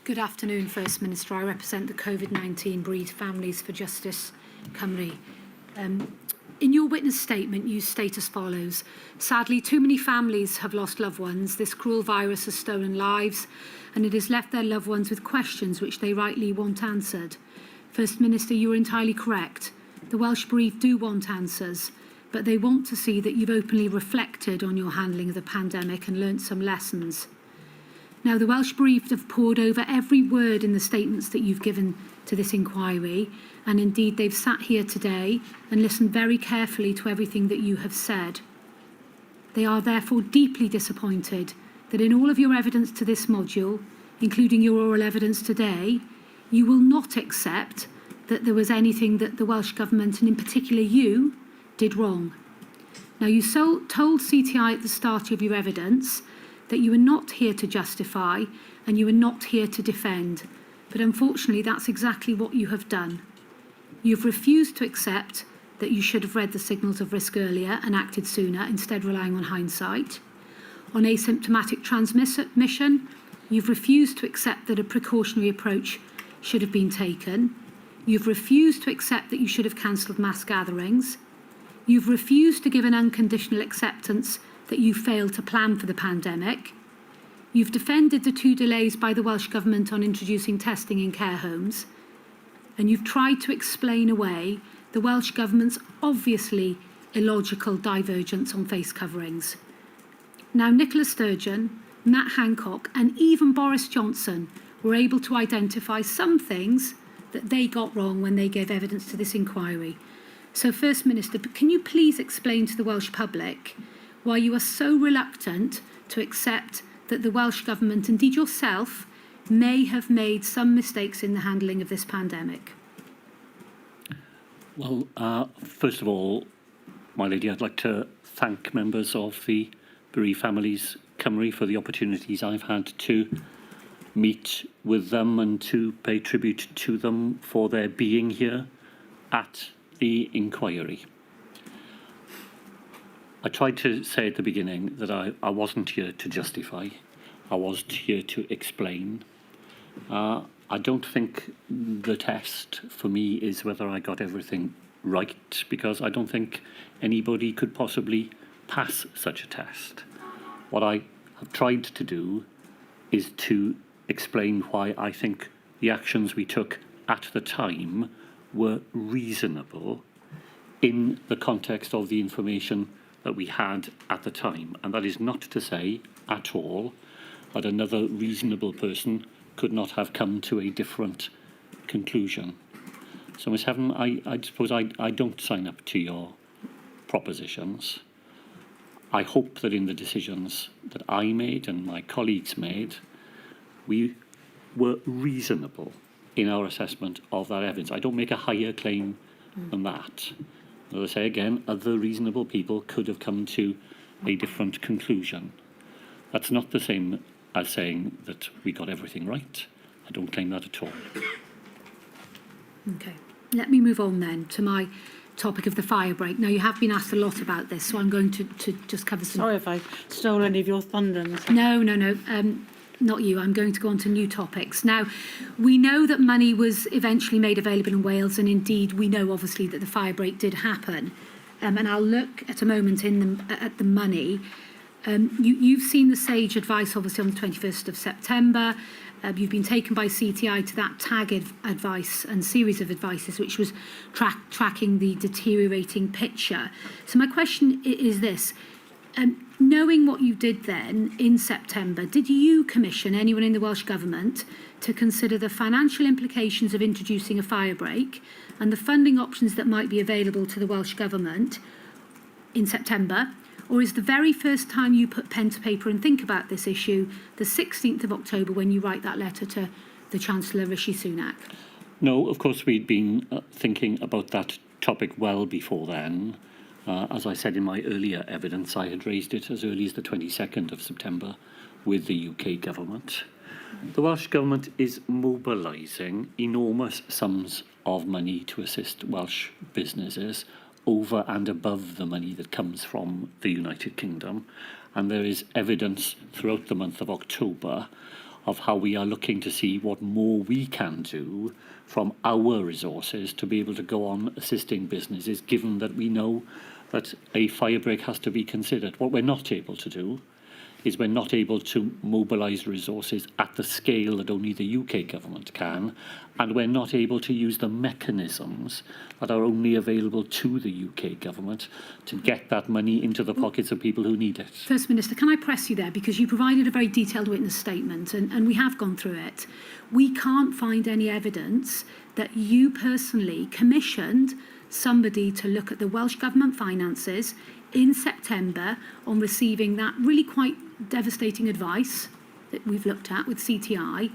Good afternoon, First Minister. I represent the COVID-19 Bereaved Families for Justice, Cymru. In your witness statement, you state as follows: sadly, too many families have lost loved ones. This cruel virus has stolen lives, and it has left their loved ones with questions which they rightly want answered. First Minister, you are entirely correct. The Welsh bereaved do want answers, but they want to see that you've openly reflected on your handling of the pandemic and learnt some lessons. Now, the Welsh bereaved have pored over every word in the statements that you've given to this inquiry, and indeed they've sat here today and listened very carefully to everything that you have said. They are therefore deeply disappointed that in all of your evidence to this module, including your oral evidence today, you will not accept that there was anything that the Welsh Government, and in particular you, did wrong. Now, you told CTI at the start of your evidence that you were not here to justify and you were not here to defend. But unfortunately, that's exactly what you have done. You've refused to accept that you should have read the signals of risk earlier and acted sooner, instead relying on hindsight. On asymptomatic transmission, you've refused to accept that a precautionary approach should have been taken. You've refused to accept that you should have cancelled mass gatherings. You've refused to give an unconditional acceptance that you failed to plan for the pandemic. You've defended the 2 delays by the Welsh Government on introducing testing in care homes. And you've tried to explain away the Welsh Government's obviously illogical divergence on face coverings. Now, Nicola Sturgeon, Matt Hancock and even Boris Johnson were able to identify some things that they got wrong when they gave evidence to this inquiry. So, First Minister, can you please explain to the Welsh public why you are so reluctant to accept that the Welsh Government, indeed yourself, may have made some mistakes in the handling of this pandemic? Well, first of all, my lady, I'd like to thank members of the Bereaved Families Cymru for the opportunities I've had to meet with them and to pay tribute to them for their being here at the inquiry. I tried to say at the beginning that I wasn't here to justify. I was here to explain. I don't think the test for me is whether I got everything right, because I don't think anybody could possibly pass such a test. What I have tried to do is to explain why I think the actions we took at the time were reasonable in the context of the information that we had at the time. And that is not to say at all that another reasonable person could not have come to a different conclusion. So, Ms. Heaven, I suppose I don't sign up to your propositions. I hope that in the decisions that I made and my colleagues made, we were reasonable in our assessment of that evidence. I don't make a higher claim than that. As I say again, other reasonable people could have come to a different conclusion. That's not the same as saying that we got everything right. I don't claim that at all. Okay, let me move on then to my topic of the fire break. Now, you have been asked a lot about this, so I'm going to just cover some... Sorry if I stole any of your thunder. No, not you. I'm going to go on to new topics. Now, we know that money was eventually made available in Wales, and indeed we know obviously that the fire break did happen. And I'll look at a moment at the money. You've seen the SAGE advice obviously on the 21st of September. You've been taken by CTI to that TAG advice and series of advices, which was tracking the deteriorating picture. So my question is this. Knowing what you did then in September, did you commission anyone in the Welsh Government to consider the financial implications of introducing a fire break and the funding options that might be available to the Welsh Government in September? Or is the very first time you put pen to paper and think about this issue the 16th of October when you write that letter to the Chancellor Rishi Sunak? No, of course we'd been thinking about that topic well before then. As I said in my earlier evidence, I had raised it as early as the 22nd of September with the UK Government. The Welsh Government is mobilising enormous sums of money to assist Welsh businesses over and above the money that comes from the United Kingdom. And there is evidence throughout the month of October of how we are looking to see what more we can do from our resources to be able to go on assisting businesses, given that we know that a fire break has to be considered. What we're not able to do is we're not able to mobilise resources at the scale that only the UK government can, and we're not able to use the mechanisms that are only available to the UK government to get that money into the pockets of people who need it. First Minister, can I press you there? Because you provided a very detailed witness statement, and we have gone through it. We can't find any evidence that you personally commissioned somebody to look at the Welsh Government finances in September on receiving that really quite devastating advice that we've looked at with CTI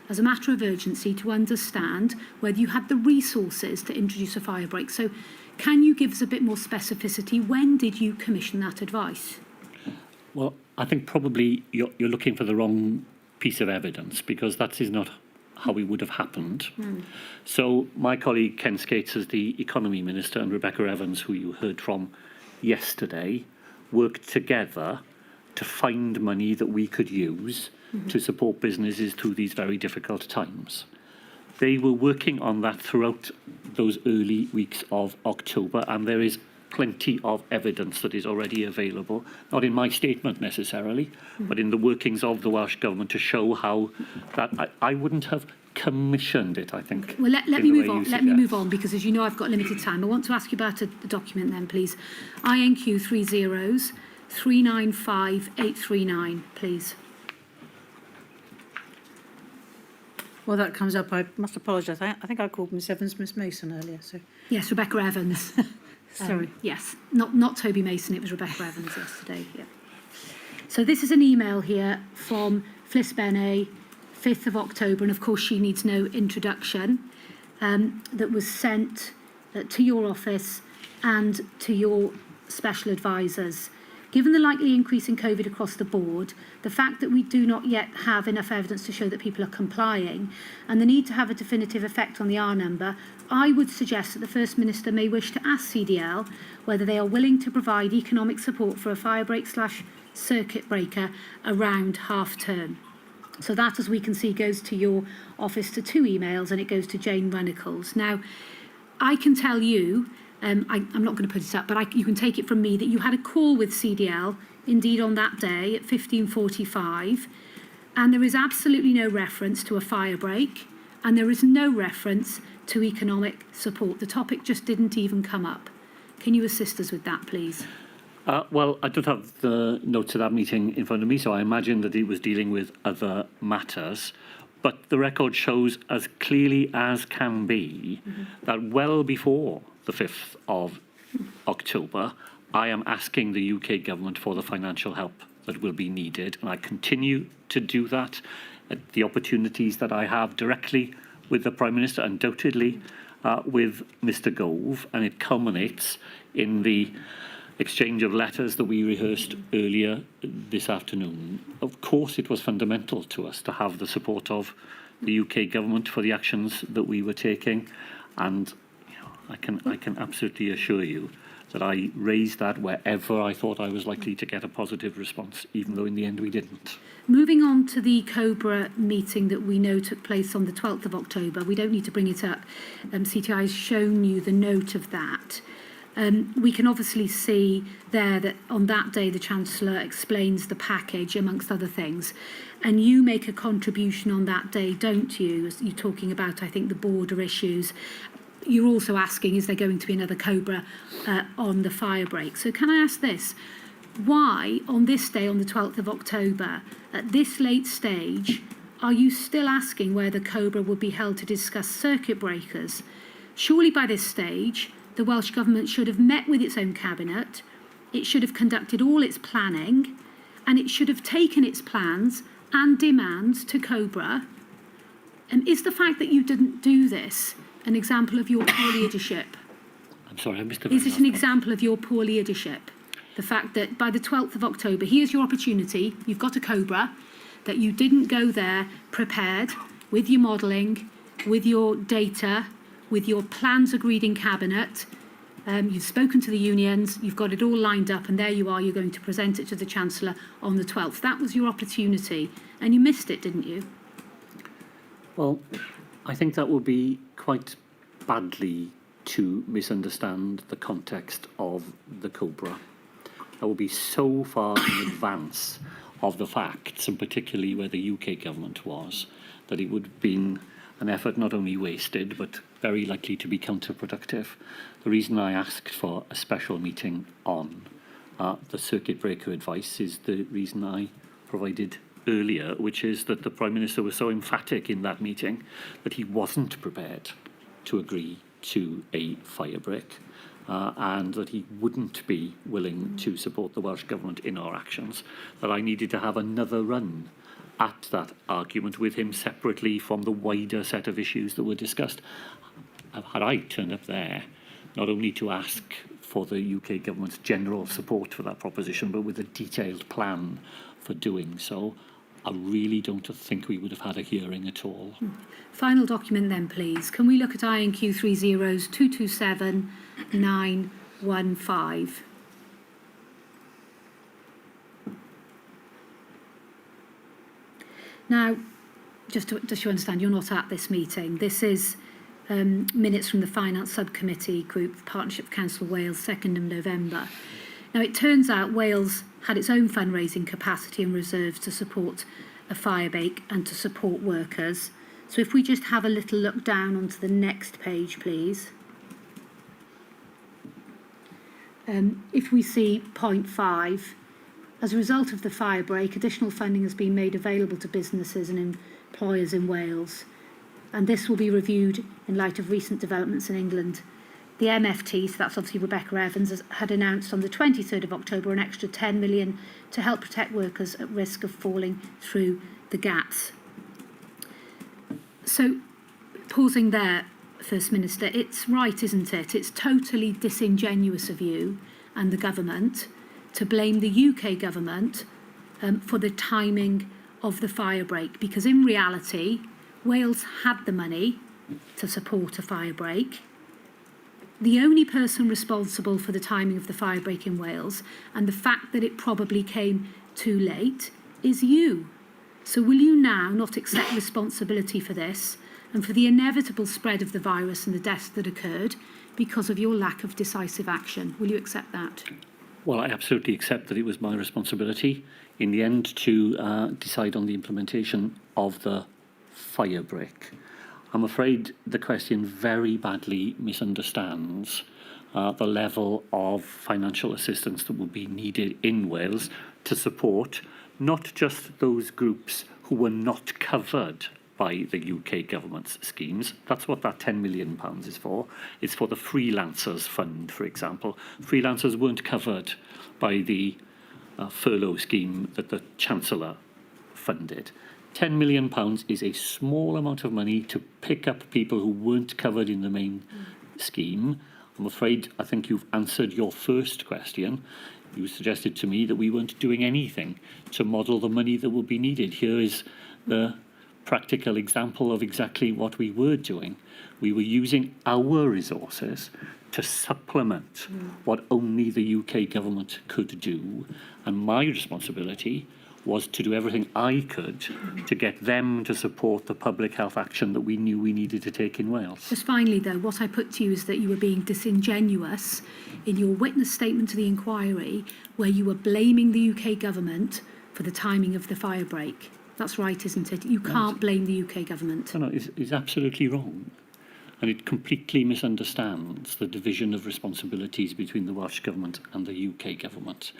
as a matter of urgency to understand whether you had the resources to introduce a fire break. So can you give us a bit more specificity? When did you commission that advice? Well, I think probably you're looking for the wrong piece of evidence, because that is not how it would have happened. So my colleague Ken Skates, as the Economy Minister, and Rebecca Evans, who you heard from yesterday, worked together to find money that we could use to support businesses through these very difficult times. They were working on that throughout those early weeks of October, and there is plenty of evidence that is already available, not in my statement necessarily, but in the workings of the Welsh Government, to show how that I wouldn't have commissioned it, I think. Well, let me move on. Let me move on, because as you know, I've got limited time. I want to ask you about the document then, please. INQ 3095839, please. Well, that comes up. I must apologise. I think I called Miss Evans Miss Mason earlier. So Yes, Rebecca Evans. sorry. Yes, not Toby Mason, it was Rebecca Evans yesterday. Yeah. So this is an email here from Fliss Bene, 5th of October, and of course she needs no introduction, that was sent to your office and to your special advisors. Given the likely increase in COVID across the board, the fact that we do not yet have enough evidence to show that people are complying, and the need to have a definitive effect on the R number, I would suggest that the First Minister may wish to ask CDL whether they are willing to provide economic support for a fire break / circuit breaker around half term. So that, as we can see, goes to your office to 2 emails, and it goes to Jane Runnacles. Now, I can tell you, I'm not going to put it up, but you can take it from me that you had a call with CDL, indeed on that day at 15:45, and there is absolutely no reference to a fire break, and there is no reference to economic support. The topic just didn't even come up. Can you assist us with that, please? Well, I don't have the notes of that meeting in front of me, so I imagine that it was dealing with other matters. But the record shows as clearly as can be that well before the 5th of October, I am asking the UK government for the financial help that will be needed, and I continue to do that at the opportunities that I have directly with the Prime Minister, undoubtedly with Mr Gove, and it culminates in the exchange of letters that we rehearsed earlier this afternoon. Of course, it was fundamental to us to have the support of the UK government for the actions that we were taking, and I can absolutely assure you that I raised that wherever I thought I was likely to get a positive response, even though in the end we didn't. Moving on to the COBRA meeting that we know took place on the 12th of October, we don't need to bring it up. CTI has shown you the note of that. We can obviously see there that on that day the Chancellor explains the package amongst other things, and you make a contribution on that day, don't you? As you're talking about, I think, the border issues. You're also asking, is there going to be another COBRA on the fire break? So can I ask this? Why, on this day, on the 12th of October, at this late stage, are you still asking where the COBRA will be held to discuss circuit breakers? Surely by this stage, the Welsh Government should have met with its own cabinet, it should have conducted all its planning, and it should have taken its plans and demands to COBRA. And is the fact that you didn't do this an example of your poor leadership? I'm sorry, I missed the Is it an example of your poor leadership? The fact that by the 12th of October, here's your opportunity, you've got a COBRA, that you didn't go there prepared with your modelling, with your data, with your plans agreed in Cabinet. You've spoken to the unions, you've got it all lined up, and there you are, you're going to present it to the Chancellor on the 12th. That was your opportunity, and you missed it, didn't you? Well, I think that would be quite badly to misunderstand the context of the Cobra. That would be so far in advance of the facts, and particularly where the UK government was, that it would have been an effort not only wasted, but very likely to be counterproductive. The reason I asked for a special meeting on the circuit breaker advice is the reason I provided earlier, which is that the Prime Minister was so emphatic in that meeting that he wasn't prepared to agree to a fire break, and that he wouldn't be willing to support the Welsh Government in our actions, that I needed to have another run at that argument with him separately from the wider set of issues that were discussed. Had I turned up there, not only to ask for the UK Government's general support for that proposition, but with a detailed plan for doing so, I really don't think we would have had a hearing at all. Final document then, please. Can we look at INQ 30s 227 915? Now, just to understand, you're not at this meeting. This is minutes from the Finance Subcommittee Group, Partnership Council Wales, 2nd of November. Now, it turns out Wales had its own fundraising capacity and reserves to support a fire break and to support workers. So if we just have a little look down onto the next page, please. If we see point 5, as a result of the fire break, additional funding has been made available to businesses and employers in Wales, and this will be reviewed in light of recent developments in England. The MFT, so that's obviously Rebecca Evans, had announced on the 23rd of October an extra 10 million to help protect workers at risk of falling through the gaps. So, pausing there, First Minister, it's right, isn't it? It's totally disingenuous of you and the government to blame the UK government for the timing of the fire break, because in reality, Wales had the money to support a fire break. The only person responsible for the timing of the fire break in Wales and the fact that it probably came too late is you. So will you now not accept responsibility for this and for the inevitable spread of the virus and the deaths that occurred because of your lack of decisive action? Will you accept that? Well, I absolutely accept that it was my responsibility in the end to decide on the implementation of the fire break. I'm afraid the question very badly misunderstands the level of financial assistance that will be needed in Wales to support not just those groups who were not covered by the UK government's schemes. That's what that £10 million is for. It's for the freelancers fund, for example. Freelancers weren't covered by the furlough scheme that the Chancellor funded. £10 million is a small amount of money to pick up people who weren't covered in the main scheme. I'm afraid I think you've answered your first question. You suggested to me that we weren't doing anything to model the money that will be needed. Here is the practical example of exactly what we were doing. We were using our resources to supplement what only the UK government could do, and my responsibility was to do everything I could to get them to support the public health action that we knew we needed to take in Wales. Just finally, though, what I put to you is that you were being disingenuous in your witness statement to the inquiry, where you were blaming the UK government for the timing of the fire break. That's right, isn't it? You can't blame the UK government. No, it's absolutely wrong. And it completely misunderstands the division of responsibilities between the Welsh Government and the UK Government.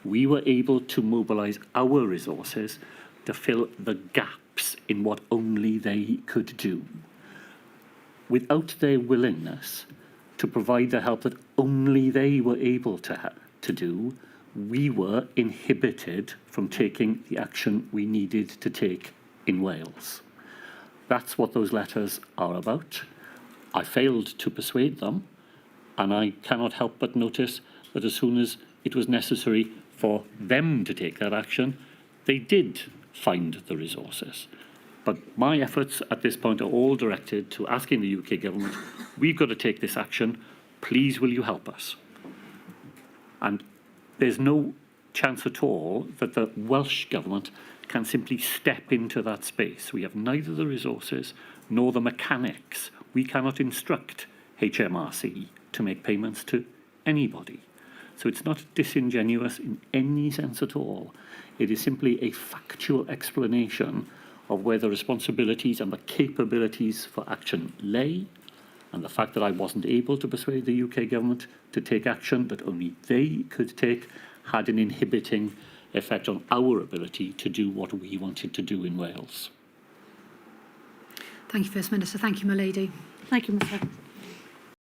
We were able to mobilise our resources to fill the gaps in what only they could do. Without their willingness to provide the help that only they were able to do, we were inhibited from taking the action we needed to take in Wales. That's what those letters are about. I failed to persuade them, and I cannot help but notice that as soon as it was necessary for them to take that action, they did find the resources. But my efforts at this point are all directed to asking the UK government, we've got to take this action, please will you help us? And there's no chance at all that the Welsh Government can simply step into that space. We have neither the resources nor the mechanics. We cannot instruct HMRC to make payments to anybody. So it's not disingenuous in any sense at all. It is simply a factual explanation of where the responsibilities and the capabilities for action lay, and the fact that I wasn't able to persuade the UK government to take action that only they could take had an inhibiting effect on our ability to do what we wanted to do in Wales. Thank you, First Minister. Thank you, my lady. Thank you, Ms Evans.